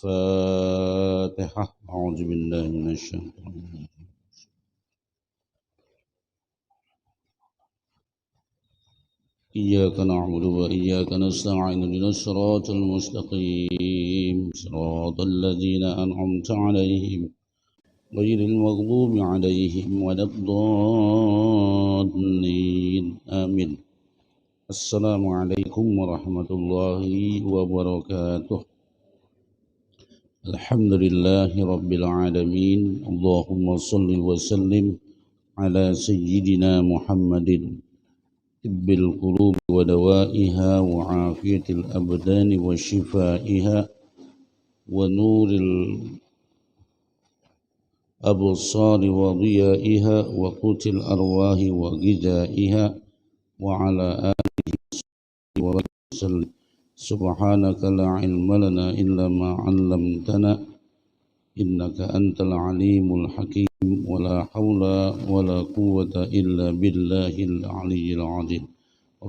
الفاتحة. أعوذ بالله من الشيطان الرجيم. إياك نعبد وإياك نستعين اهدنا الصراط المستقيم صراط الذين أنعمت عليهم غير المغضوب عليهم ولا الضالين آمين. السلام عليكم ورحمة الله وبركاته. الحمد لله رب العالمين. اللهم صل وسلم على سيدنا محمد طب القلوب ودوائها وعافية الأبدان وشفائها ونور الأبصار وضيائها وقوت الأرواح وغذائها وعلى آله وسلم. سبحانك لا علم لنا إلا ما علمتنا إنك أنت العليم الحكيم ولا حول ولا قوة إلا بالله العلي العظيم.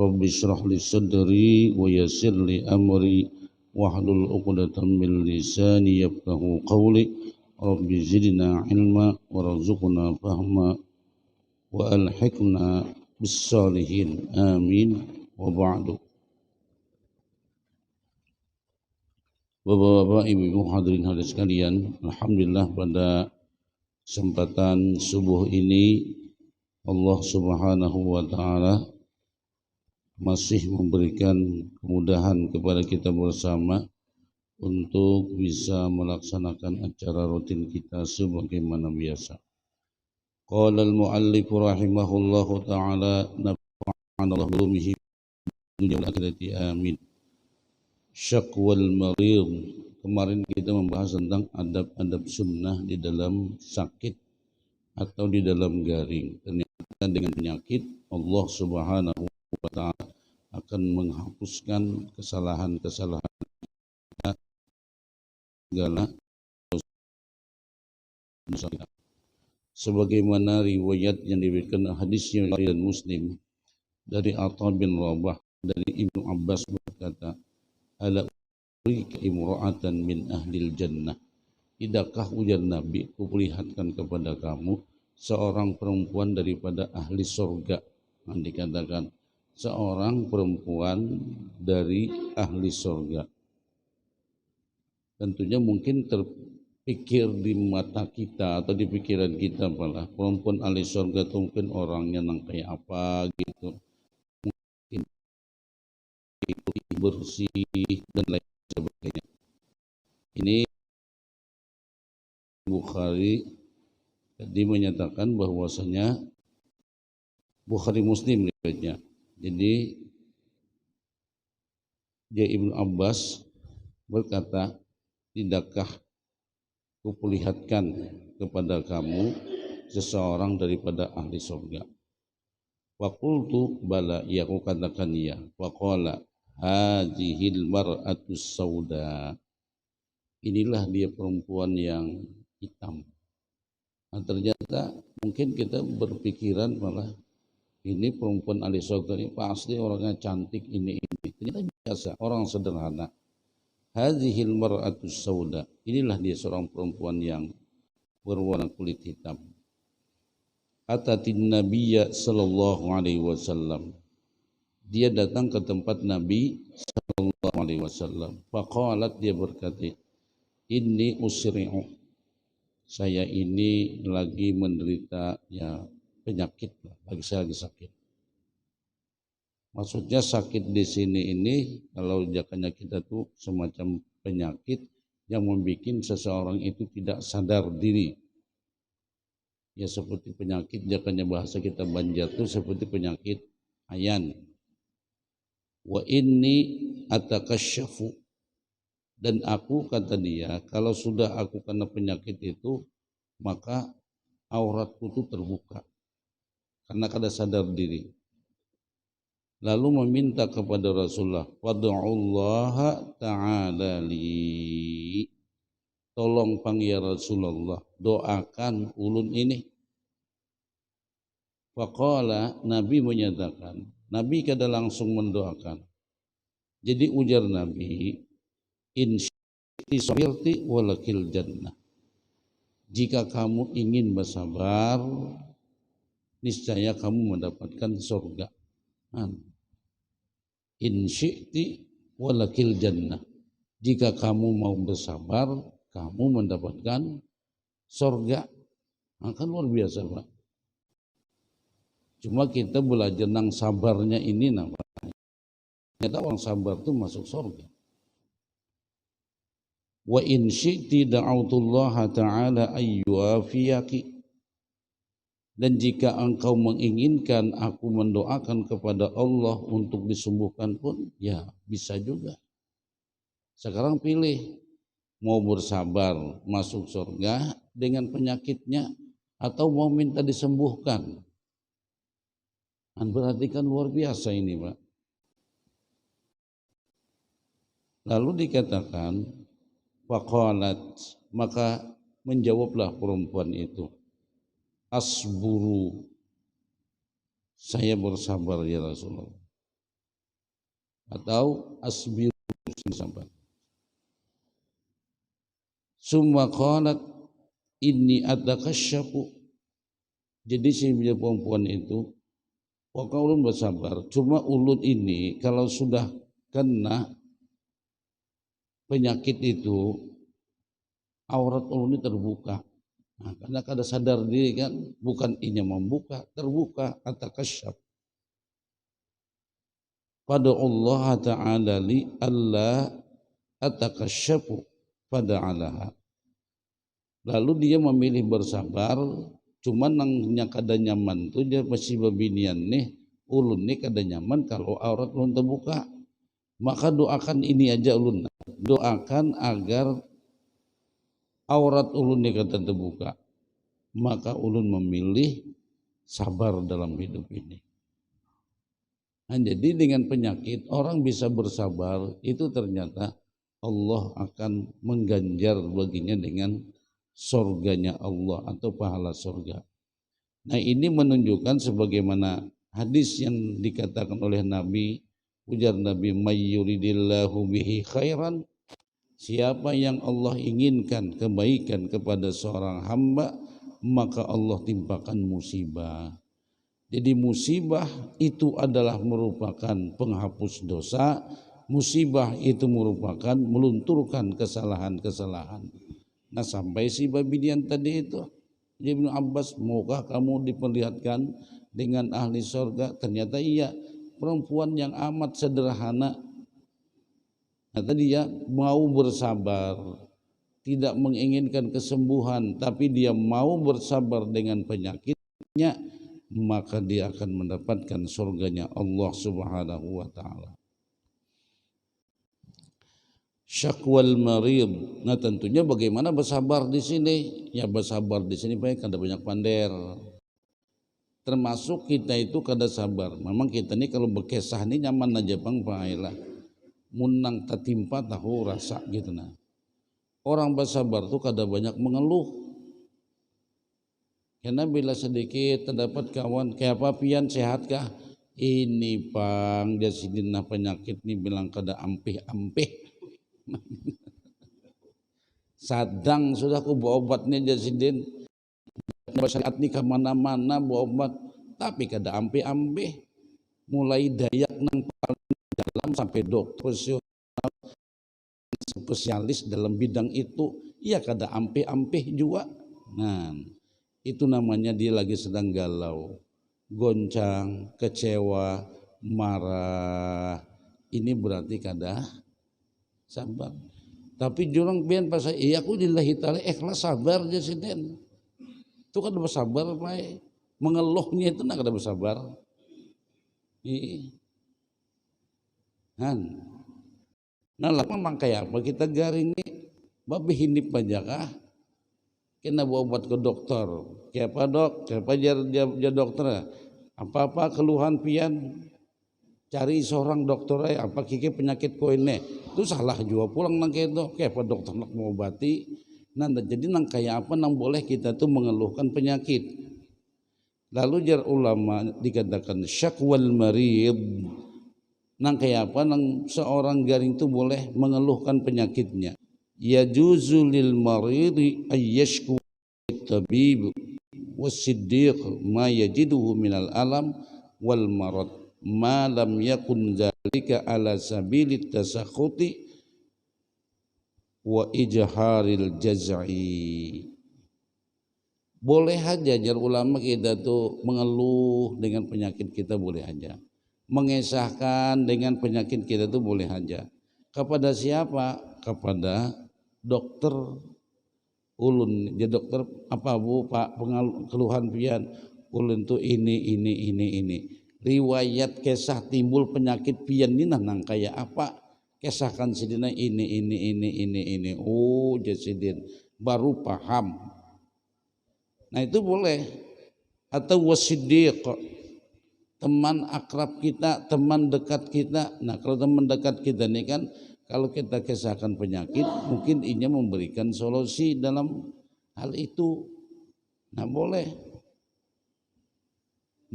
رب اشرح لي صدري ويسر لي أمري واحلل عقدة من لساني يفقهوا قولي. رب زدنا علما وارزقنا فهما وألحقنا بالصالحين آمين. وبعد. Bapak-bapak, ibu-ibu, hadirin hadirat sekalian, alhamdulillah pada kesempatan subuh ini Allah Subhanahu wa taala masih memberikan kemudahan kepada kita bersama untuk bisa melaksanakan acara rutin kita sebagaimana biasa. Qala al-muallif rahimahullahu taala nafa'ana Allah bihi dunya wal akhirati amin. Syakwal marid. Kemarin kita membahas tentang adab-adab sunnah di dalam sakit atau di dalam garing. Ternyata dengan penyakit Allah Subhanahu wa ta'ala akan menghapuskan kesalahan-kesalahan segala dosa kita. Sebagaimana riwayat yang diberikan hadisnya dan Muslim dari Atha bin Rabah dari Ibnu Abbas berkata, ala urika imra'atan min ahlil jannah. Tidakkah ujar Nabi, kuperlihatkan kepada kamu seorang perempuan daripada ahli surga. Dikatakan seorang perempuan dari ahli surga. Tentunya mungkin terpikir di mata kita atau di pikiran kita malah perempuan ahli surga itu mungkin orangnya yang kayak apa gitu, mungkin bersih dan lain sebagainya. Ini Bukhari tadi menyatakan bahwasanya Bukhari Muslim riwayatnya. Jadi dia Ibnu Abbas berkata, tidakkah kuperlihatkan kepada kamu seseorang daripada ahli surga? Faqultu bala, ya aku katakan ya. Faqala hadhil mar'atus sauda. Inilah dia perempuan yang hitam. Nah, ternyata mungkin kita berpikiran malah ini perempuan ahli surga ini pasti orangnya cantik ini. Ternyata biasa, orang sederhana. Hadhil mar'atus sauda. Inilah dia seorang perempuan yang berwarna kulit hitam. Atatin Nabiyya sallallahu alaihi wasallam. Dia datang ke tempat Nabi sallallahu alaihi wasallam. Faqalat, dia berkata, inni usri'u. Saya ini lagi menderita ya penyakit, saya lagi sakit. Maksudnya sakit di sini ini kalau jakanya kita tuh semacam penyakit yang membuat seseorang itu tidak sadar diri. Ya seperti penyakit jakanya bahasa kita Banjar tuh seperti penyakit ayan. Wa inni atakasyafu. Dan aku, kata dia, kalau sudah aku kena penyakit itu maka auratku itu terbuka karena kada sadar diri. Lalu meminta kepada Rasulullah, wad'ullaha ta'ala li. Tolong pang ya Rasulullah, doakan ulun ini. Faqala, Nabi menyatakan, Nabi kada langsung mendoakan. Jadi ujar Nabi, insya isbirti walakil jannah. Jika kamu ingin bersabar, niscaya kamu mendapatkan surga. In syi'ti walakil jannah. Jika kamu mau bersabar, kamu mendapatkan surga. Kan luar biasa, Pak. Cuma kita belajar nang sabarnya ini namanya. Ternyata orang sabar itu masuk surga. Wa in syi'ti da'autullaha ta'ala ayyuafiyaki. Dan jika engkau menginginkan, aku mendoakan kepada Allah untuk disembuhkan pun, ya bisa juga. Sekarang pilih, mau bersabar masuk surga dengan penyakitnya, atau mau minta disembuhkan. Berarti kan luar biasa ini, Pak. Lalu dikatakan, faqalat, maka menjawablah perempuan itu, asburu, saya bersabar ya Rasulullah. Atau asbiru, sabar. Summa qalat inni atakasyafu. Jadi si perempuan itu, pokoknya ulun bersabar, cuma ulun ini kalau sudah kena penyakit itu, aurat ulun ini terbuka. Nah, karena kada sadar diri kan, bukan inya membuka, terbuka, atakasyaf. Pada Allah Ta'ala li Allah atakasyafu pada Allah. Lalu dia memilih bersabar, cuman nangnya kada nyaman tuh dia masih babinian nih, ulun nih kada nyaman kalau aurat ulun terbuka. Maka doakan ini aja ulun, doakan agar aurat ulun nih kada terbuka. Maka ulun memilih sabar dalam hidup ini. Nah, jadi dengan penyakit orang bisa bersabar, itu ternyata Allah akan mengganjar baginya dengan surganya Allah atau pahala surga. Nah, ini menunjukkan sebagaimana hadis yang dikatakan oleh Nabi, ujar Nabi, mayyuridillahu bihi khairan, siapa yang Allah inginkan kebaikan kepada seorang hamba, maka Allah timpakan musibah. Jadi musibah itu adalah merupakan penghapus dosa, musibah itu merupakan melunturkan kesalahan-kesalahan. Nah, sampai si babinian tadi itu, Ibnu Abbas, maukah kamu diperlihatkan dengan ahli surga? Ternyata iya, perempuan yang amat sederhana. Nah, tadi dia mau bersabar, tidak menginginkan kesembuhan, tapi dia mau bersabar dengan penyakitnya, maka dia akan mendapatkan surganya Allah Subhanahu wa taala. Syakwal marid. Nah, tentunya bagaimana bersabar di sini? Ya bersabar di sini baik kada banyak pander. Termasuk kita itu kada sabar. Memang kita ini kalau berkesah ini nyaman aja bang pahala. Munang tatimpa tahu rasa gitu nah. Orang bersabar tuh kada banyak mengeluh. Karena bila sedikit terdapat kawan, kayak apa pian, sehatkah? Ini pang dia sidina penyakit nih bilang kada ampih-ampih. Sadang sudah aku bawa obat nih jasidin. Saat nih kemana-mana bawa obat, tapi kada ampih-ampih. Mulai dayak nang paling dalam sampai dokter spesialis dalam bidang itu, ia kada ampih-ampih juga. Nah, itu namanya dia lagi sedang galau, goncang, kecewa, marah. Ini berarti kada sabar. Tapi jurang pian pasal iya aku lillahi ta'ala ikhlas sabar je siden. Itu kada bersabar bae. Mengeluhnya itu nak kada bersabar. Nah, memang kayak apa kita garing ni babi hinip pajakah kena bawa obat ke dokter. Kayak apa dok? Kayak apa jar dokter? Apa-apa keluhan pian? Cari seorang dokter apa kiki penyakit ko ini? Itu salah juga pulang nang itu. Kayak apa dokter nak mengobati? Nah, jadi nang kayak apa nang boleh kita tuh mengeluhkan penyakit. Lalu jar ulama dikatakan syakwal marid. Nang kayak apa nang seorang garing itu boleh mengeluhkan penyakitnya. yajuzu lil maridi ayyashku tabib wasiddiq ma yajiduhu minal alam wal marad ma lam yakun dzalika ala sabilit tasakhuti wa ijharil jaz'i. Boleh aja jar ulama kita tuh mengeluh dengan penyakit kita, boleh aja. Mengesahkan dengan penyakit kita tuh boleh aja. Kepada siapa? Kepada dokter. Ulun, ya dokter apa bu pak keluhan pian? Ulun tuh ini. Riwayat kisah timbul penyakit pian ini nang kayak apa? Kisahkan sidina ini. Oh jasidin baru paham. Nah itu boleh. Atau wasiddiq, teman akrab kita, teman dekat kita. Nah kalau teman dekat kita ini kan, kalau kita kisahkan penyakit, mungkin ia memberikan solusi dalam hal itu. Nah boleh.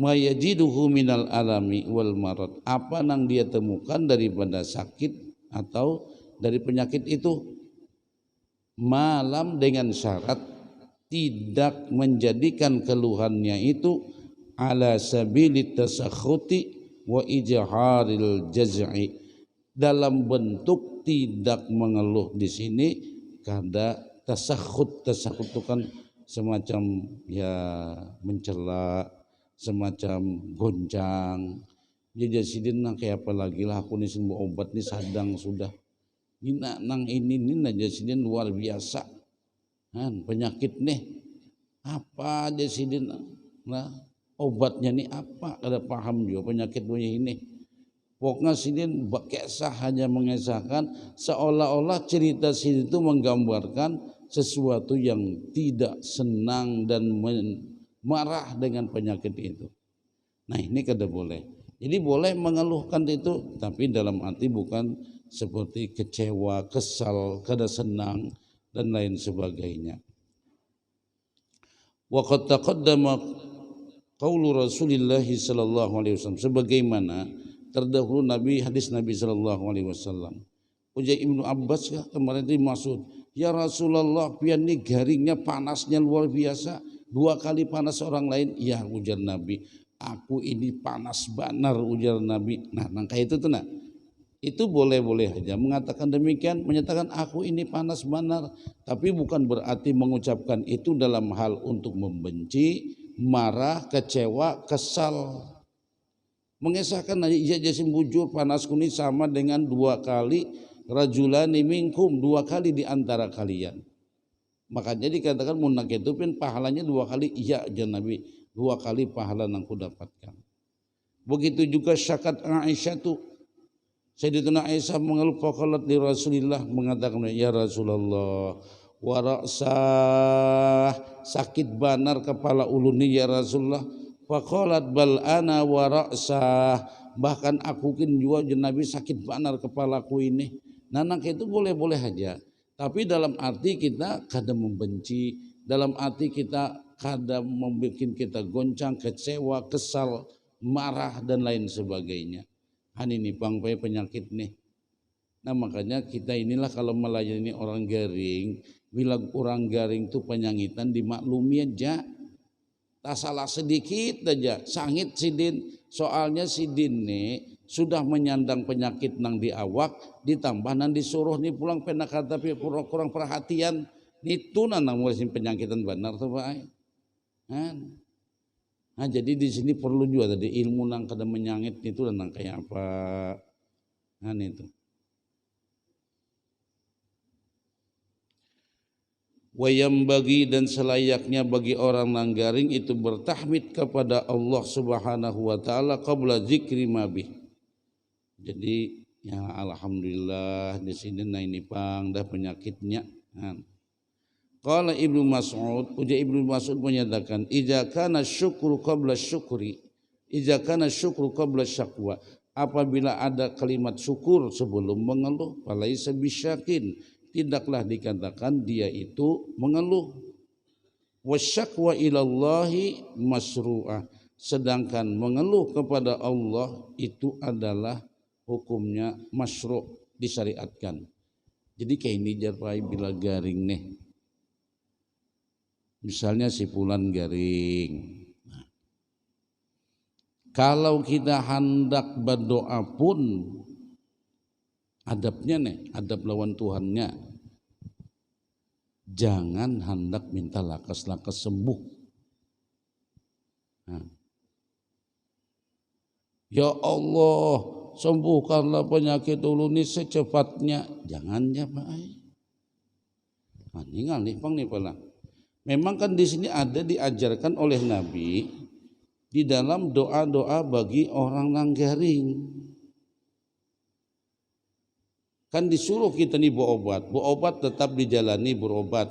Ma yajiduhu minal alami wal marad, apa yang dia temukan daripada sakit atau dari penyakit itu. Malam dengan syarat tidak menjadikan keluhannya itu ala sabilit tasakhuti wa ijharil jaz'i, dalam bentuk tidak mengeluh di sini kada tasakhut. Tasakhut itu kan semacam ya mencela, semacam goncang. Jadi sidin nang kayak apa lagi lah, aku nih sembuh obat nih sadang sudah. Nang ini aja sidin luar biasa. Penyakit nih apa aja sidin, nah obatnya nih apa, ada paham juga penyakit punya ini. Pokoknya sidin kisah hanya mengesahkan, seolah-olah cerita sidin itu menggambarkan sesuatu yang tidak senang dan marah dengan penyakit itu. Nah ini kada boleh. Jadi boleh mengeluhkan itu, tapi dalam arti bukan seperti kecewa, kesal, kada senang dan lain sebagainya. Wa qad taqaddama qaulu Rasulillah sallallahu alaihi wasallam, sebagaimana terdahulu Nabi, hadis Nabi sallallahu alaihi wasallam. Ujar Ibnu Abbas kemarin dimaksud, ya Rasulullah pian ini garingnya panasnya luar biasa, 2 kali panas orang lain. Ya ujar Nabi, aku ini panas banar ujar Nabi. Nah nangka itu tuh nah. Itu boleh-boleh aja mengatakan demikian, menyatakan aku ini panas banar, tapi bukan berarti mengucapkan itu dalam hal untuk membenci, marah, kecewa, kesal. Mengesahkan aja jasim bujur panasku ini sama dengan 2 kali rajulani minkum, 2 kali di antara kalian. Makanya dikatakan munak itu pun pahalanya 2 kali. Iya aja Nabi, 2 kali pahala yang aku dapatkan. Begitu juga syakat Aisyah tuh. Sayyidatuna Aisyah mengeluh faqalat li Rasulillah, mengatakan ya Rasulullah wa ra'sah, sakit banar kepala uluni ya Rasulullah. Faqalat bal ana wa ra'sah, bahkan aku kin juga Nabi sakit banar kepalaku ini. Nah itu boleh-boleh aja, tapi dalam arti kita kada membenci, dalam arti kita kada membuat kita goncang, kecewa, kesal, marah dan lain sebagainya. Ini pangpai penyakit nih. Nah makanya kita inilah kalau melayani orang garing, bilang orang garing itu penyangitan dimaklumi aja. Tak salah sedikit aja, sangit sidin. Soalnya sidin nih sudah menyandang penyakit nang di awak, ditambah nang disuruh nih pulang penak tapi kurang perhatian. Itu nang ngurusin penyakitan benar tuh Pak. Nah jadi di sini perlu juga tadi ilmu nang kada menyangit itu dan nang kayak apa. Nah itu. Wayam bagi, dan selayaknya bagi orang nang garing itu bertahmid kepada Allah Subhanahu wa taala qabla zikri mabih. Jadi ya alhamdulillah di sini nah ini pang dah penyakitnya. Qala Ibnu Mas'ud, ujar Ibnu Mas'ud menyatakan, idza kana syukru qabla syukri, idza kana syukru qabla syakwa, apabila ada kalimat syukur sebelum mengeluh, falaisa bisyakin, tidaklah dikatakan dia itu mengeluh. Wasyakwa ilallahi masru'ah, sedangkan mengeluh kepada Allah itu adalah hukumnya masyru', disyariatkan. Jadi kayak ini jarpai bila garing nih. Misalnya si Fulan garing. Kalau kita hendak berdoa pun adabnya nih, adab lawan Tuhannya. Jangan hendak minta lakas-lakas sembuh. Nah. Ya Allah, sembuhkanlah penyakit ulun ini secepatnya. Jangan ya Pak. Nah, nih pang nih pala. Memang kan di sini ada diajarkan oleh Nabi di dalam doa-doa bagi orang nanggaring. Kan disuruh kita nih berobat tetap dijalani berobat.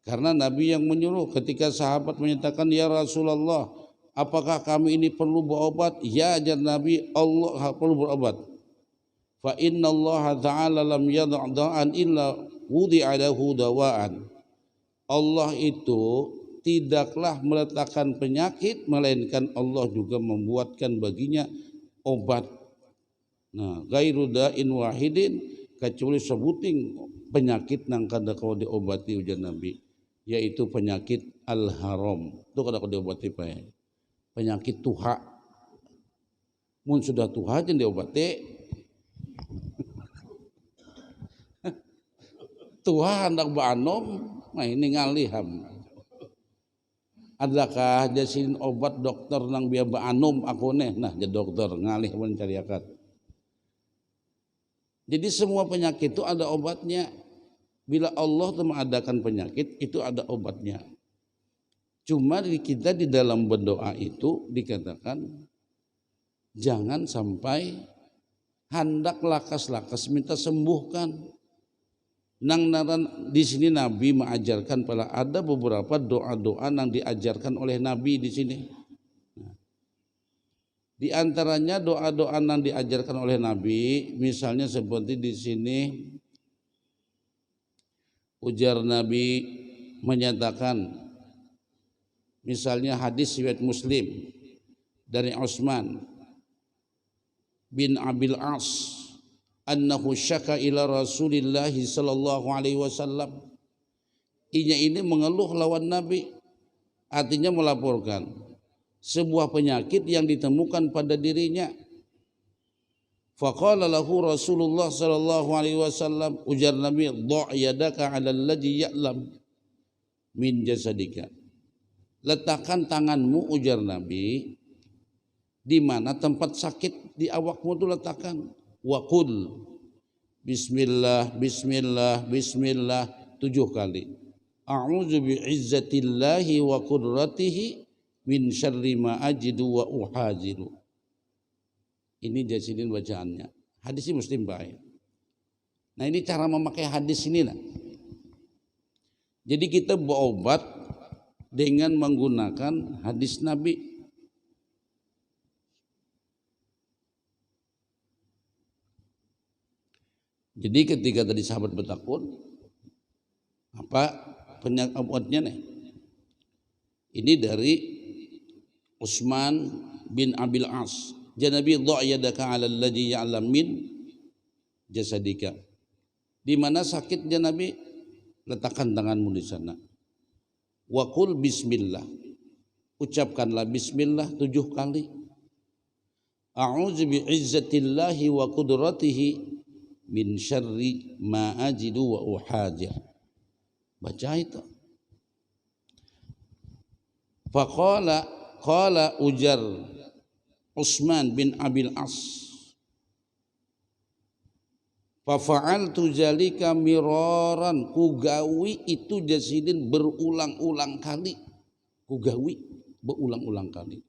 Karena Nabi yang menyuruh ketika sahabat menyatakan, ya Rasulullah, apakah kami ini perlu berobat? Ya ajar Nabi, Allah perlu berobat. Fa inna Allah ta'ala lam yada'an illa wudi'a lahu dawa'an. Allah itu tidaklah meletakkan penyakit, melainkan Allah juga membuatkan baginya obat. Nah, ghairu da'in wahidin, kecuali sebuting penyakit nang kada kau diobati ujar Nabi, yaitu penyakit al-haram. Itu kada kau diobati Pak. Penyakit tuha. Mun sudah tuha jangan diobati. Tuha hendak baanom, nah ini ngaliham. Adakah jasin obat dokter nang biar baanom aku nih, nah jadi dokter ngalih mencari akad. Jadi semua penyakit itu ada obatnya. Bila Allah mengadakan penyakit itu ada obatnya. Cuma kita di dalam berdoa itu dikatakan jangan sampai hendak lakas-lakas minta sembuhkan. Nang naran di sini Nabi mengajarkan pada ada beberapa doa-doa yang diajarkan oleh Nabi di sini. Di antaranya doa-doa yang diajarkan oleh Nabi, misalnya seperti di sini ujar Nabi menyatakan, misalnya hadis riwayat Muslim dari Utsman bin Abil As annahu syaka ila Rasulillah sallallahu alaihi wasallam. Inya ini mengeluh lawan Nabi, artinya melaporkan sebuah penyakit yang ditemukan pada dirinya. Faqala lahu Rasulullah sallallahu alaihi wasallam, ujar Nabi, dha' yadaka 'ala alladhi ya'lam min jasadika. Letakkan tanganmu ujar Nabi di mana tempat sakit di awakmu itu letakkan. Wa qul bismillah bismillah bismillah 7 kali. A'udzu bi'izzatillahi wa qudratihi min syarri ma ajidu wa uhaziru. Ini jasidin bacaannya. Hadis ini Muslim baik. Nah ini cara memakai hadis ini lah. Jadi kita berobat dengan menggunakan hadis Nabi. Jadi ketika tadi sahabat bertakun, apa penyakit obatnya nih? Ini dari Utsman bin Abil As. Janabi dha' yadaka 'ala alladhi ya'lam min jasadika. Di mana sakitnya Nabi, letakkan tanganmu di sana. Wa qul bismillah. Ucapkanlah bismillah 7 kali. A'udzu bi'izzatillahi wa qudratihi min syarri ma ajidu wa uhajir. Baca itu. Qala ujar Utsman bin Abil As, fa fa'altu zalika miraran, kugawi itu jasidin berulang-ulang kali. Kugawi berulang-ulang kali.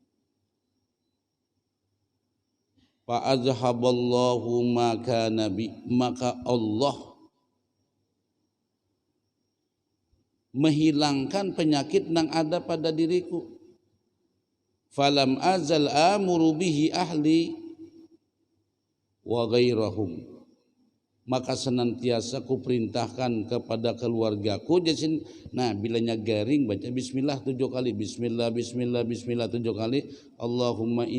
Fa azhaballahu ma kana bi, maka Allah menghilangkan penyakit yang ada pada diriku. Falam azal amuru bihi ahli wa ghairahum. maka senantiasa kuperintahkan kepada keluargaku. Jadi, nah bilanya garing baca bismillah 7 kali, bismillah bismillah bismillah 7 kali. Allahumma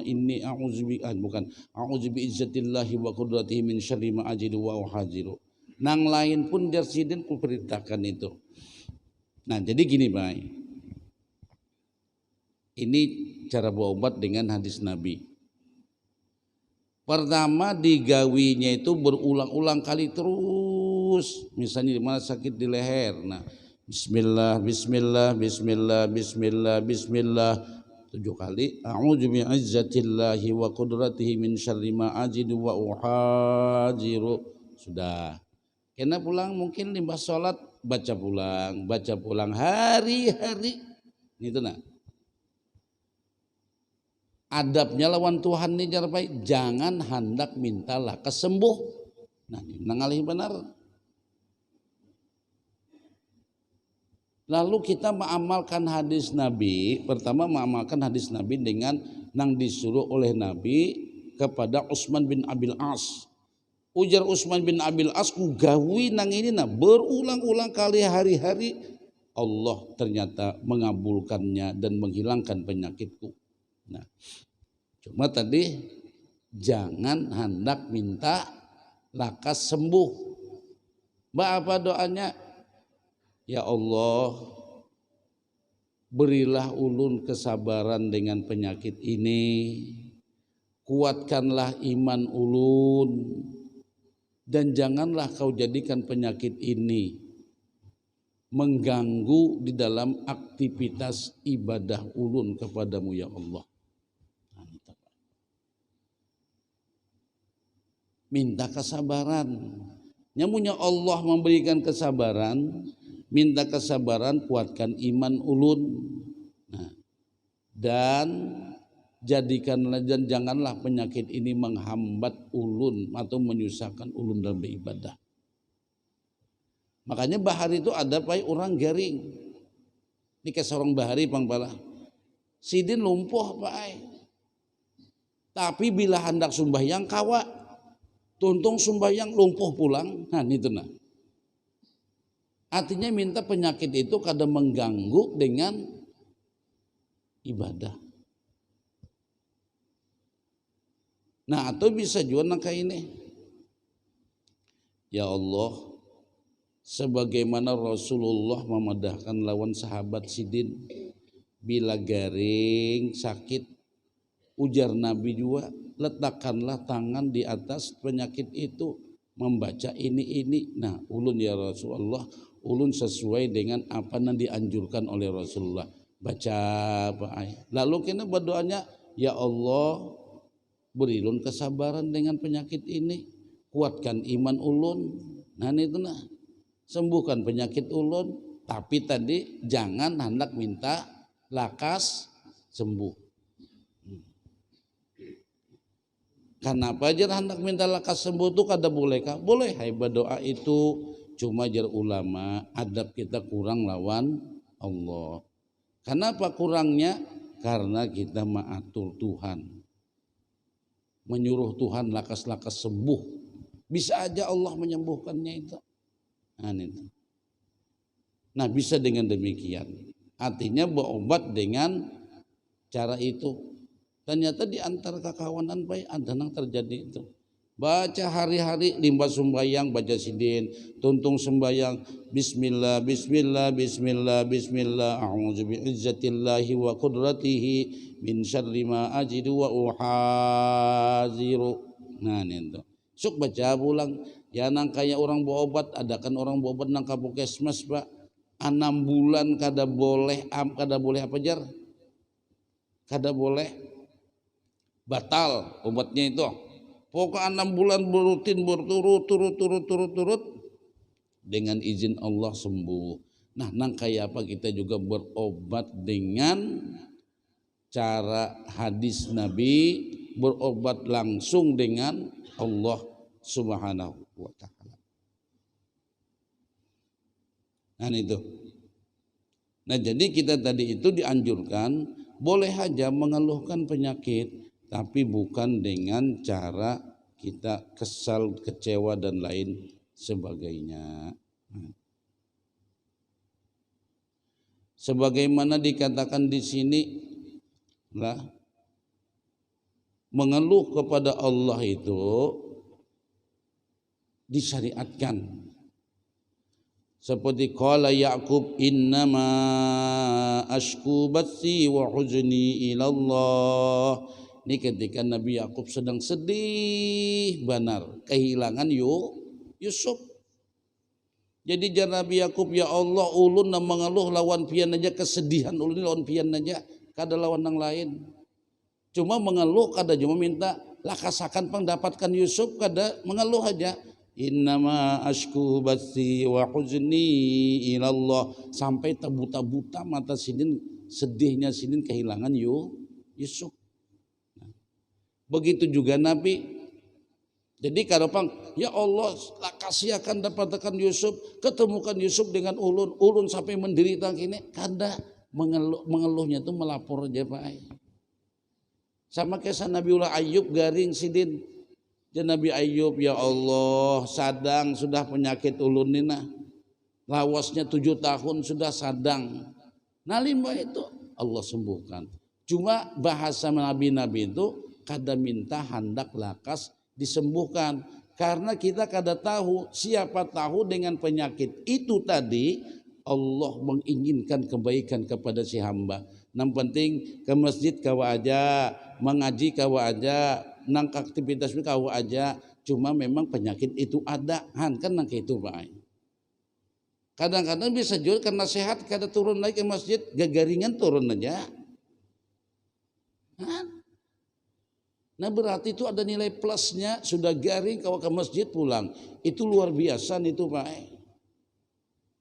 inni a'udzu bi izzatillahi wa qudratihi min syarri ma ajidu wa uhadziru. Nang lain pun jarsidin kuperintahkan itu. Nah jadi gini Pak, ini cara berobat dengan hadis Nabi. Pertama digawinya itu berulang-ulang kali terus. Misalnya di mana sakit di leher. Nah, bismillah, bismillah, bismillah, bismillah, bismillah 7 kali. A'udzu bi'izzatillahi wa qudratihi min syarri ma ajidu wa uhadziru. Sudah. Kena pulang mungkin limbah sholat baca pulang hari-hari. Itu nah. Adabnya lawan Tuhan nih jarpai, jangan hendak mintalah kesembuh. Nah, nangalih benar. Lalu kita mengamalkan hadis Nabi. Pertama mengamalkan hadis Nabi dengan nang disuruh oleh Nabi kepada Utsman bin Abil As. Ujar Utsman bin Abil As, ku gawi nang ini nah berulang-ulang kali hari-hari, Allah ternyata mengabulkannya dan menghilangkan penyakitku. Nah, cuma tadi jangan hendak minta lakas sembuh. Mbak apa doanya? Ya Allah, berilah ulun kesabaran dengan penyakit ini, kuatkanlah iman ulun, dan janganlah kau jadikan penyakit ini mengganggu di dalam aktivitas ibadah ulun kepadamu ya Allah. Minta kesabaran. Nyamunya Allah memberikan kesabaran, minta kesabaran, kuatkan iman ulun. Nah, dan jadikanlah dan janganlah penyakit ini menghambat ulun atau menyusahkan ulun dalam beribadah. Makanya bahari itu ada pai orang garing. Ini kayak seorang bahari pangpala. Sidin lumpuh pai. Tapi bila hendak sembahyang kawa, tuntung sembahyang lumpuh pulang. Nah itu nah. Artinya minta penyakit itu kadang mengganggu dengan ibadah. Nah atau bisa juga nangka ini. Ya Allah, sebagaimana Rasulullah memadahkan lawan sahabat Sidin bila garing sakit, ujar Nabi juga, letakkanlah tangan di atas penyakit itu, membaca ini. Nah ulun ya Rasulullah, ulun sesuai dengan apa yang dianjurkan oleh Rasulullah, baca apa ayat. Lalu kena berdoanya, ya Allah, beri ulun kesabaran dengan penyakit ini, kuatkan iman ulun. Nah itu nah, sembuhkan penyakit ulun, tapi tadi jangan hendak minta lakas sembuh. Kenapa aja hendak minta lakas sembuh itu kada boleh kah? Boleh, hai berdoa itu, cuma jar ulama adab kita kurang lawan Allah. Kenapa kurangnya? Karena kita mengatur Tuhan, menyuruh Tuhan lakas-lakas sembuh. Bisa aja Allah menyembuhkannya itu. Nah bisa dengan demikian. Artinya berobat dengan cara itu. Ternyata di antara kekawanan baik ada yang terjadi itu. Baca hari-hari limbah sembahyang, baca sidin, tuntung sembahyang, bismillah, bismillah, bismillah, bismillah, a'udzu bi'izzatillahi wa qudratihi min syarri ma ajidu wa uhadziru. Nah itu. Sok baca pulang. Ya nang kayak orang berobat, ada kan orang berobat nang ka puskesmas Pak. 6 bulan kada boleh apa jar? Kada boleh batal obatnya itu. Pokok 6 bulan berutin berturut dengan izin Allah sembuh. Nah, nang kayak apa kita juga berobat dengan cara hadis Nabi, berobat langsung dengan Allah Subhanahu wa taala. Nah itu. Nah jadi kita tadi itu dianjurkan boleh aja mengeluhkan penyakit, tapi bukan dengan cara kita kesal, kecewa dan lain sebagainya. Sebagaimana dikatakan di sini lah, mengeluh kepada Allah itu disyariatkan. Seperti qala Ya'qub, innama ashku bathi wa huzni ilallah. Ini ketika Nabi Ya'qub sedang sedih benar kehilangan Yusuf. Jadi jar Nabi Ya'qub, ya Allah, ulun na mengeluh lawan pian aja, kesedihan ulun lawan pian aja, kada lawan yang lain. Cuma mengeluh kada cuma minta lakasakan mendapatkan Yusuf, kada mengeluh aja. Innama ashku bathi wa huzni ilallah, sampai terbuta-buta mata sidin, sedihnya sidin kehilangan Yusuf. Begitu juga Nabi. Jadi kalau pang, ya Allah, kasih akan dapatkan Yusuf, ketemukan Yusuf dengan ulun sampai menderita gini, kada mengeluhnya itu melapor aja Pak. Sama kisah Nabiullah Ayub garing sidin. Dan Nabi Ayub, ya Allah, sadang sudah penyakit ulun nina, lawasnya 7 tahun sudah sadang. Nah 5 itu Allah sembuhkan. Cuma bahasa nabi-nabi itu kada minta hendak lakas disembuhkan, karena kita kada tahu, siapa tahu dengan penyakit itu tadi Allah menginginkan kebaikan kepada si hamba. Yang penting ke masjid kawa aja, mengaji kawa aja, nang aktivitas kawa aja, cuma memang penyakit itu ada kan nang itu Pak. Kadang-kadang bisa juga karena sehat kada turun lagi ke masjid, gagaringan turun aja. Nah berarti itu ada nilai plusnya, sudah garing kalau ke masjid pulang, itu luar biasa itu Pak.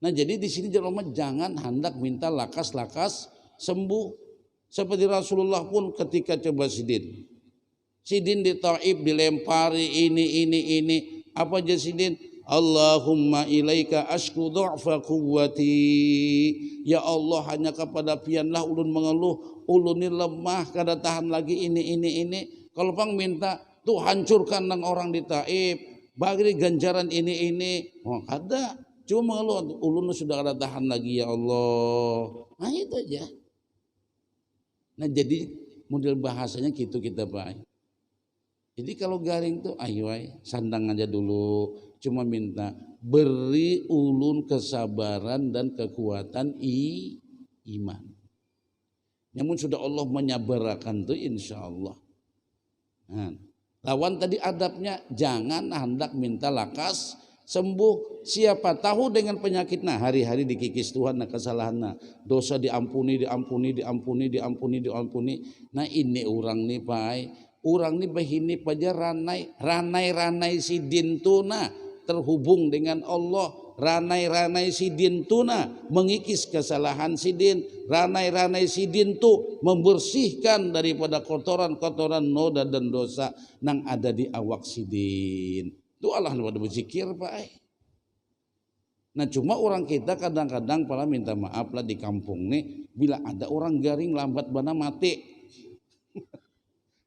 Nah jadi di sini jangan hendak minta lakas-lakas sembuh. Seperti Rasulullah pun ketika coba sidin di Taif dilempari ini apa aja sidin, Allahumma ilaika ashku du'fa quwwati, ya Allah hanya kepada pianlah ulun mengeluh, ulun ini lemah kada tahan lagi ini. Kalau pang minta tuh hancurkan nang orang di Taif, bagi ganjaran ini, oh kada, cuma mengeluh, ulun sudah kada tahan lagi ya Allah. Nah itu aja. Nah jadi model bahasanya gitu kita Pak. Jadi kalau garing tuh ayo sandang aja dulu, cuma minta beri ulun kesabaran dan kekuatan iman. Namun sudah Allah menyabarakan tuh insya Allah. Nah, lawan tadi adabnya jangan hendak minta lakas sembuh. Siapa tahu dengan penyakit nah hari-hari dikikis Tuhan nah kesalahan nah dosa diampuni. Nah ini orang nih Pak. Orang ini bahini paja ranai sidin tuna terhubung dengan Allah, ranai sidin tuna mengikis kesalahan sidin, ranai sidin tu membersihkan daripada kotoran noda dan dosa yang ada di awak sidin. Itu Allah pada berzikir Pak. Nah cuma orang kita kadang-kadang pala minta maaf lah di kampung nih, bila ada orang garing lambat bana mati.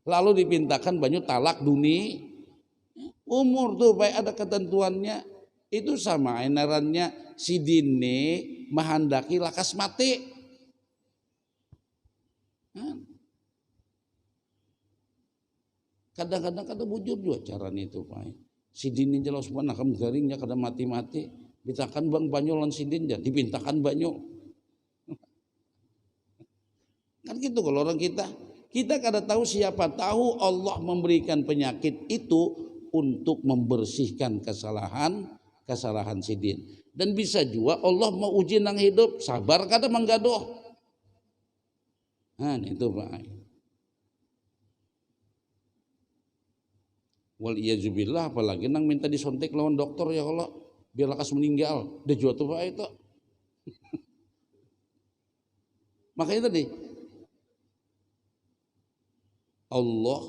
Lalu dipintakan banyak talak dunia, umur tuh baik ada ketentuannya, itu sama enarannya sidine menghendaki lakas mati. Kadang-kadang kada bujur juga cara itu Pak. Sidine jelas mana kam garingnya kada mati-mati, dipintakan bang banyu lan sidin ya dipintakan banyu. Kan gitu kalau orang kita kada tahu, siapa tahu Allah memberikan penyakit itu untuk membersihkan kesalahan sidin. Dan bisa juga Allah mau uji nang hidup, sabar kada menggadoh. Nah itu Pak. Wal iyazubillah, apalagi nang minta disontek lawan dokter ya Allah biar lekas meninggal. Dia juga tuh Pak itu. Makanya tadi Allah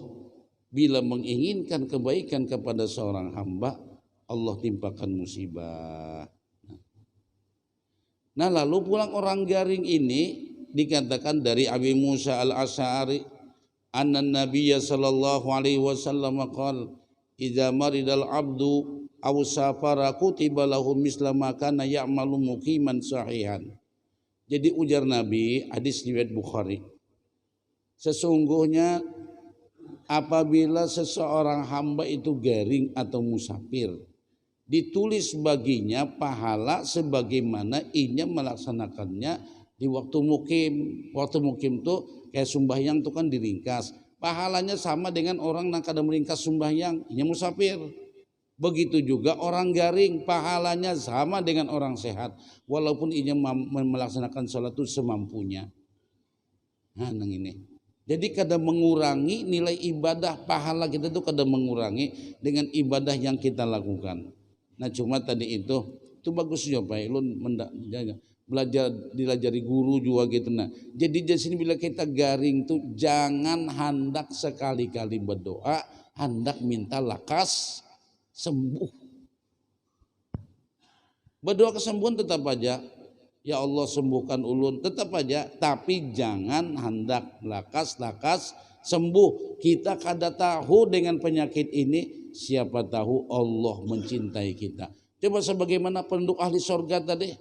bila menginginkan kebaikan kepada seorang hamba, Allah timpakan musibah. Nah lalu pulang orang garing ini dikatakan dari Abi Musa al-Asy'ari, anna Nabiyya sallallahu alaihi wasallam qala, idza maridal abdu aw safara kutiba lahu misla ma kana ya'malu muqiman sahihan. Jadi ujar Nabi, hadis riwayat Bukhari, sesungguhnya apabila seseorang hamba itu garing atau musafir, ditulis baginya pahala sebagaimana ia melaksanakannya di waktu mukim. Waktu mukim tuh kayak sembahyang tuh kan diringkas, pahalanya sama dengan orang yang kadang meringkas sembahyang, ia musafir. Begitu juga orang garing, pahalanya sama dengan orang sehat, walaupun ia melaksanakan sholat itu semampunya. Nah, ini. Jadi kadang mengurangi nilai ibadah, pahala kita tuh kadang mengurangi dengan ibadah yang kita lakukan. Nah cuma tadi itu bagus juga Pak, lu belajar dilajari guru juga gitu. Nah jadi di sini bila kita garing tuh jangan hendak sekali-kali berdoa, hendak minta lakas sembuh. Berdoa kesembuhan tetap aja, ya Allah sembuhkan ulun, tetap aja, tapi jangan hendak lakas sembuh. Kita kada tahu dengan penyakit ini, siapa tahu Allah mencintai kita. Coba sebagaimana penduduk ahli sorga tadi,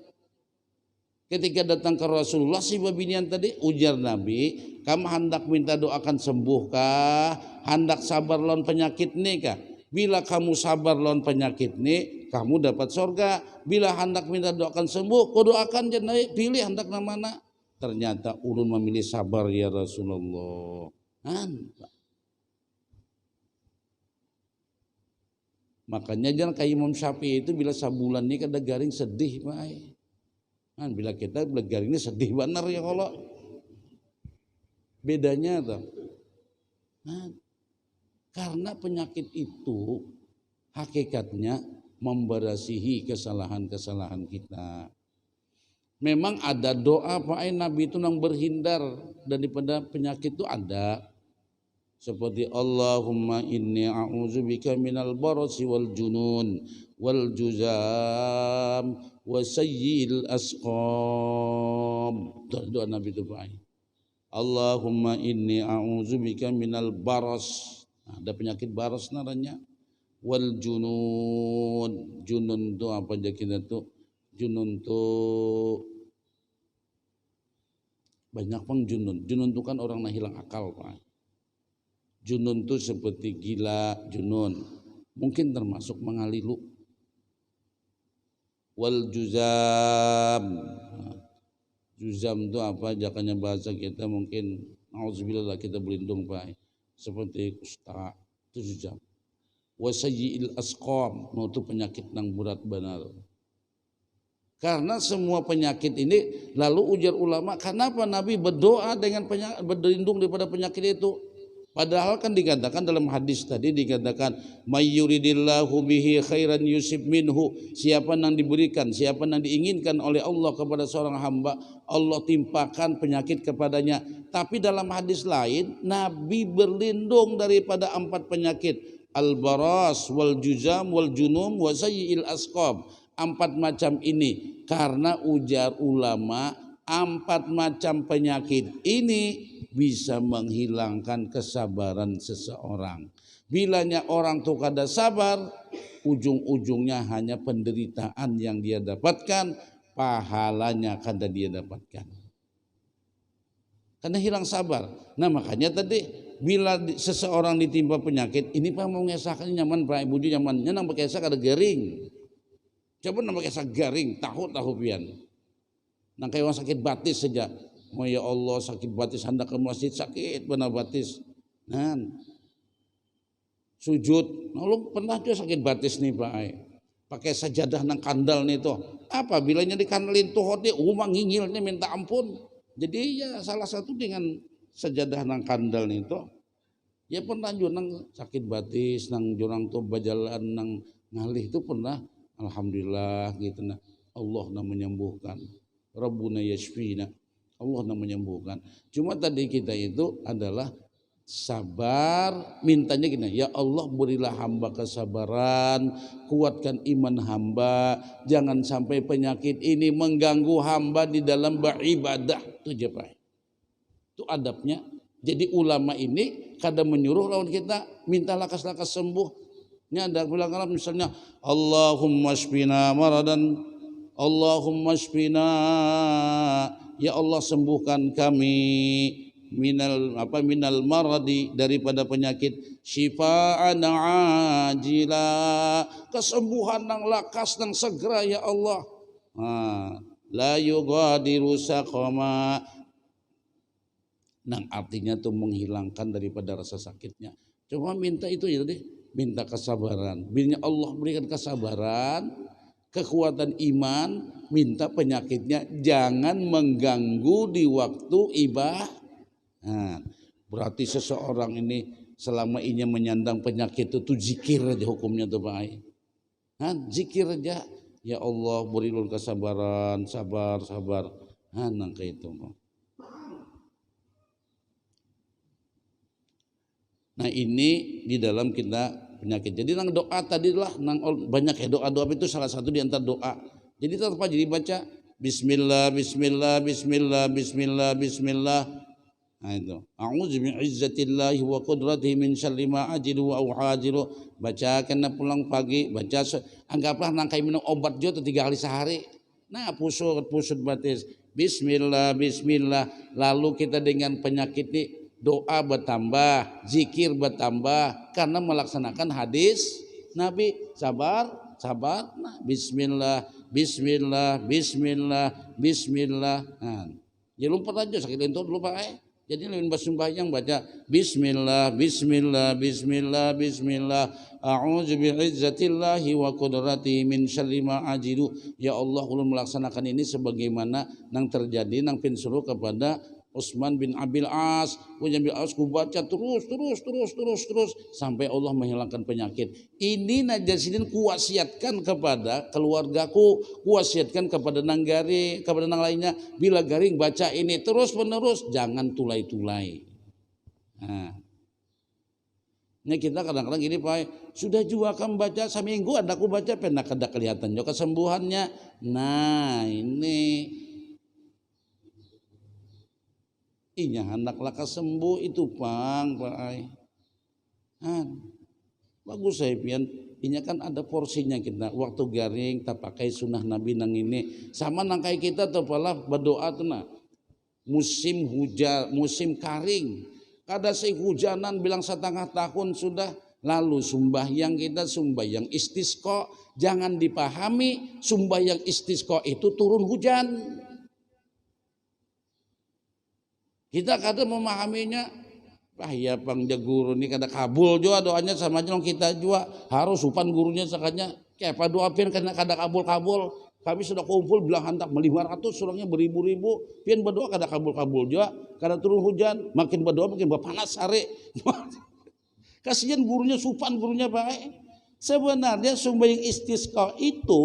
ketika datang ke Rasulullah si babinian tadi, ujar Nabi, kamu hendak minta doakan sembuhkah, hendak sabar lawan penyakit nih kah? Bila kamu sabar lawan penyakit nih, kamu dapat sorga. Bila hendak minta doakan sembuh, kau doakan jangan pilih hendak mana. Ternyata ulun memilih sabar ya Rasulullah. Makanya jangan kayak Imam Syafi'i itu bila sabulan ini kada garing sedih Pak. Bila kita bila garing ini sedih benar ya kalau bedanya tuh. Karena penyakit itu hakikatnya memberasihi kesalahan-kesalahan kita. Memang ada doa Pak Nabi itu yang berhindar daripada penyakit itu ada. Seperti Allahumma inni a'udzubika minal barasi wal junun wal juzam wa sayyi'il asqam. Doa Nabi itu Pak. Allahumma inni a'udzubika minal baras. Ada penyakit baras namanya. Wal junun. Junun itu apa aja kita tuh? Junun tuh banyak pang junun. Junun itu kan orang yang hilang akal Pak. Junun itu seperti gila, junun. Mungkin termasuk mengalilu. Wal juzam. Juzam itu apa? Jakanya bahasa kita mungkin auzubillah kita berlindung Pak. Seperti kusta itu jujam. Wasayyi'il asqam itu penyakit yang berat benar. Karena semua penyakit ini lalu ujar ulama, kenapa Nabi berdoa dengan berlindung daripada penyakit itu? Padahal kan dikatakan dalam hadis tadi dikatakan mayyuridillahu bihi khairan yusib minhu, siapa yang diberikan, siapa yang diinginkan oleh Allah kepada seorang hamba, Allah timpakan penyakit kepadanya. Tapi dalam hadis lain Nabi berlindung daripada 4 penyakit, al-baras wal juzam wal junum wa sayyi'il asqam. 4 macam ini karena ujar ulama 4 macam penyakit ini bisa menghilangkan kesabaran seseorang. Bilanya orang tuh kada sabar, ujung-ujungnya hanya penderitaan yang dia dapatkan, pahalanya kada dia dapatkan. Karena hilang sabar. Nah makanya tadi bila seseorang ditimpa penyakit, ini Pak mau ngesahkan nyaman Pak Ibu nyamannya nang pakai kada garing. Coba nang pakai garing, tahu pian. Nang kayak orang sakit batis saja. Oh ya Allah sakit batis hendak ke masjid sakit benar batis. Nah, sujud. Lu pernah juga sakit batis nih Pak. Pakai sajadah nang kandal nih tuh. Apa bilanya dikandalin tuh dia ngingilnya minta ampun. Jadi ya salah satu dengan sajadah nang kandal nih tuh. Ya pernah juga nang sakit batis nang jurang tuh bajalan nang ngalih itu pernah. Alhamdulillah gitu nah. Allah yang menyembuhkan. Rabbuna yashfina. Allah yang menyembuhkan. Cuma tadi kita itu adalah sabar, mintanya gini, ya Allah berilah hamba kesabaran, kuatkan iman hamba, jangan sampai penyakit ini mengganggu hamba di dalam beribadah. Itu aja Pak. Itu adabnya. Jadi ulama ini kadang menyuruh lawan kita minta lakas-lakas sembuh. Ini ada bilang kalau misalnya Allahumma shfina maradan, Allahumma shfina, ya Allah sembuhkan kami minal maradi, daripada penyakit, syifaan ajila, kesembuhan yang lakas dan segera ya Allah. La yughadiru saqama, nang artinya tuh menghilangkan daripada rasa sakitnya. Cuma minta itu ya deh, minta kesabaran. Bila Allah berikan kesabaran, kekuatan iman, minta penyakitnya jangan mengganggu di waktu ibadah. Nah, berarti seseorang ini selama ini menyandang penyakit itu zikir aja hukumnya tuh Pak. Nah, zikir aja, ya Allah berikan kesabaran, sabar. Nah, kayak itu. Nah ini di dalam kita penyakit. Jadi nang doa tadilah nang banyak ya doa itu salah satu di antara doa. Jadi tetap aja dibaca Bismillah, Bismillah, Bismillah, Bismillah, Bismillah. Nah itu. A'udzu bi'izzatillahi wa qudratihi min syarri ma ajidu wa uhajiru. Baca kena pulang pagi, baca anggaplah nang kayak minum obat juga 3 kali sehari. Nah pusut batis. Bismillah, Bismillah. Lalu kita dengan penyakit ini doa bertambah, zikir bertambah karena melaksanakan hadis Nabi. Sabar. Nah, Bismillah, Bismillah, Bismillah, Bismillah. Nah, ya lupa aja sakit itu lupa Jadi lebih sembahyang baca Bismillah, Bismillah, Bismillah, Bismillah. A'udzu bi'izzatillahi wa qudratihi min syarri ma ajidu. Ya Allah, ulun melaksanakan ini sebagaimana nang terjadi nang pinsuruh kepada Utsman bin Abil As, ku baca terus sampai Allah menghilangkan penyakit. Ini najasidin kuwasiatkan kepada keluargaku, kuwasiatkan kepada nanggari, kepada nang lainnya, bila garing baca ini terus menerus, jangan tulai-tulai. Nah, ini kita kadang-kadang gini Pak, sudah juga kan baca seminggu ada aku baca pernah kada kelihatan juga kesembuhannya. Nah ini inya hendak laka sembuh itu Pak Ai. Bagus saya pian. Inya kan ada porsinya kita. Waktu garing tak pakai sunnah Nabi nang ini. Sama nang kayak kita tuh pala berdoa tuh nah. Musim hujan, musim karing. Kada hujanan bilang 1/2 tahun sudah. Lalu sembahyang kita sembahyang istisqa, jangan dipahami sembahyang istisqa itu turun hujan. Kita kadang memahaminya, ya bang guru ini kada kabul juga doanya sama aja kita juga harus upan gurunya sakanya kayak apa doa pian karena kada kabul. Kami sudah kumpul bilang hantar 500 surangnya beribu-ribu pian berdoa kada kabul juga kada turun hujan, makin berdoa makin berpanas hari. Kasihan gurunya supan gurunya baik. Sebenarnya sembahyang istisqa itu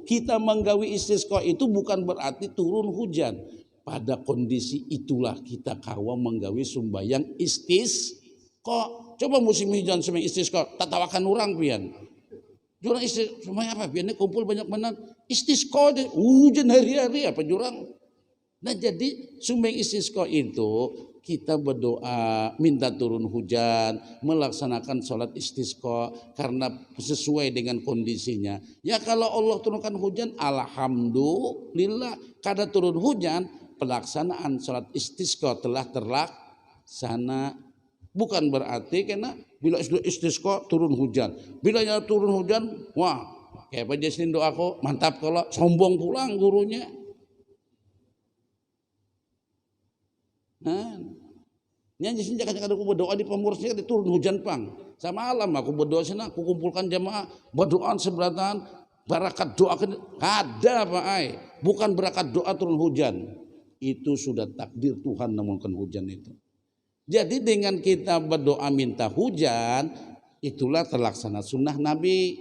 kita menggawi istisqa itu bukan berarti turun hujan. Pada kondisi itulah kita kawa menggawi sembahyang istisqa. Coba musim hujan sembahyang istisqa, tatawakan orang pian. Jurang sembahyang apa pian kumpul banyak benar istisqa hujan hari-hari apa jurang. Nah jadi sembahyang istisqa itu kita berdoa minta turun hujan, melaksanakan sholat istisqa karena sesuai dengan kondisinya. Ya kalau Allah turunkan hujan alhamdulillah, kada turun hujan pelaksanaan sholat istisqa telah terlaksana. Bukan berarti karena bila istisqa turun hujan, bila turun hujan wah kayak apa jasnin doaku mantap kalau sombong pulang gurunya. Nah, ini jasnin jangan aku berdoa di pengurusnya di turun hujan pang. Sama alam aku berdoa sana, aku kumpulkan jamaah berdoa seberatan barakat doa ada Pak Ai, bukan barakat doa turun hujan. Itu sudah takdir Tuhan namunkan hujan itu. Jadi dengan kita berdoa minta hujan, itulah terlaksana sunnah Nabi.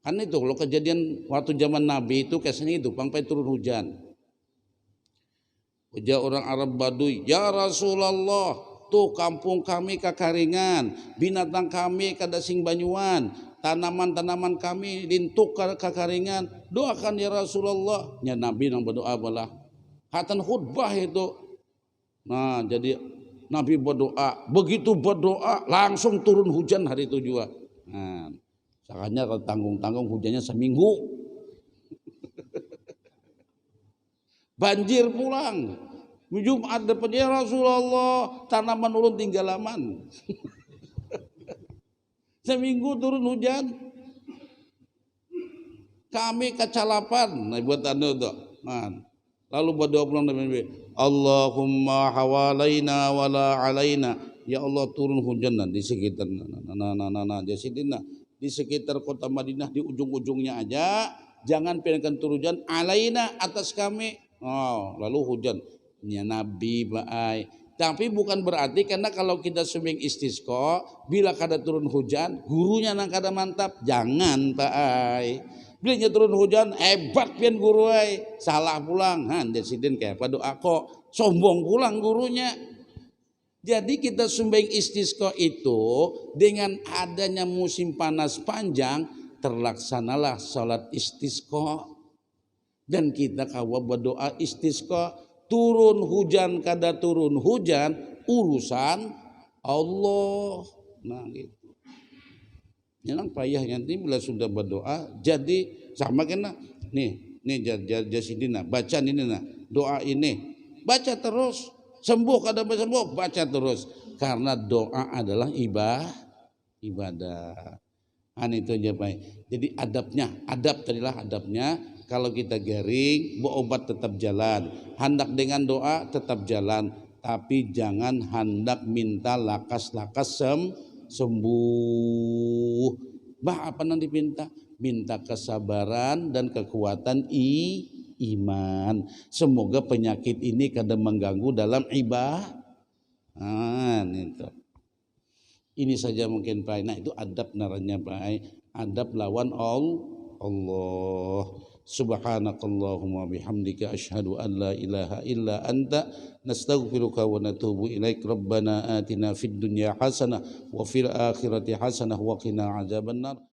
Kan itu kalau kejadian waktu zaman Nabi itu kesannya itu sampai turun hujan. Ujar orang Arab Baduy, ya Rasulullah, tuh kampung kami kekaringan, binatang kami kada sing banyuan, tanaman-tanaman kami lintuk kekaringan, doakan ya Rasulullah. Ya Nabi yang berdoa balah. Hatan khutbah itu. Nah jadi Nabi berdoa, begitu berdoa langsung turun hujan hari itu juga. Nah, Makanya kalau tanggung-tanggung hujannya seminggu. Banjir pulang. Jumat depan ya Rasulullah, tanaman urun tinggalaman. Seminggu turun hujan. Kami kecalapan. Nah, buat anda tuh. Lalu berdoa pulang dari Nabi. Allahumma hawalaina wala alaina. Ya Allah turun hujan di sekitar di sekitar kota Madinah di ujung-ujungnya aja. Jangan pilihkan turun hujan alaina atas kami. Oh, lalu hujan. Ya Nabi baai. Tapi bukan berarti karena kalau kita sembing istisqa bila kada turun hujan gurunya nang kada mantap. Jangan baai. Bila turun hujan hebat pian guru ai. Salah pulang. Desiden kayak apa doa kok sombong pulang gurunya. Jadi kita sembing istisqa itu dengan adanya musim panas panjang terlaksanalah salat istisqa. Dan kita kawa berdoa istisqa, turun hujan kada turun hujan urusan Allah. Nah gitu. Yang payah nanti bila sudah berdoa jadi sama kena nih jasidina baca ini nah doa ini baca terus sembuh kada sembuh baca terus karena doa adalah ibadah. Itu aja baik. Jadi adab tadilah adabnya. Kalau kita garing, berobat tetap jalan. Hendak dengan doa tetap jalan. Tapi jangan hendak minta lakas-lakas sembuh. Apa yang dipinta? Minta kesabaran dan kekuatan iman. Semoga penyakit ini kada mengganggu dalam ibadah. Itu. Ini saja mungkin Pak. Nah itu adab naranya Pak. Adab lawan Allah. Subhanakallahumma bihamdika asyhadu an la ilaha illa anta nastaghfiruka wa natubu ilaik. Rabbana atina fid dunya hasanah wa fil akhirati hasanah wa qina adzabannar.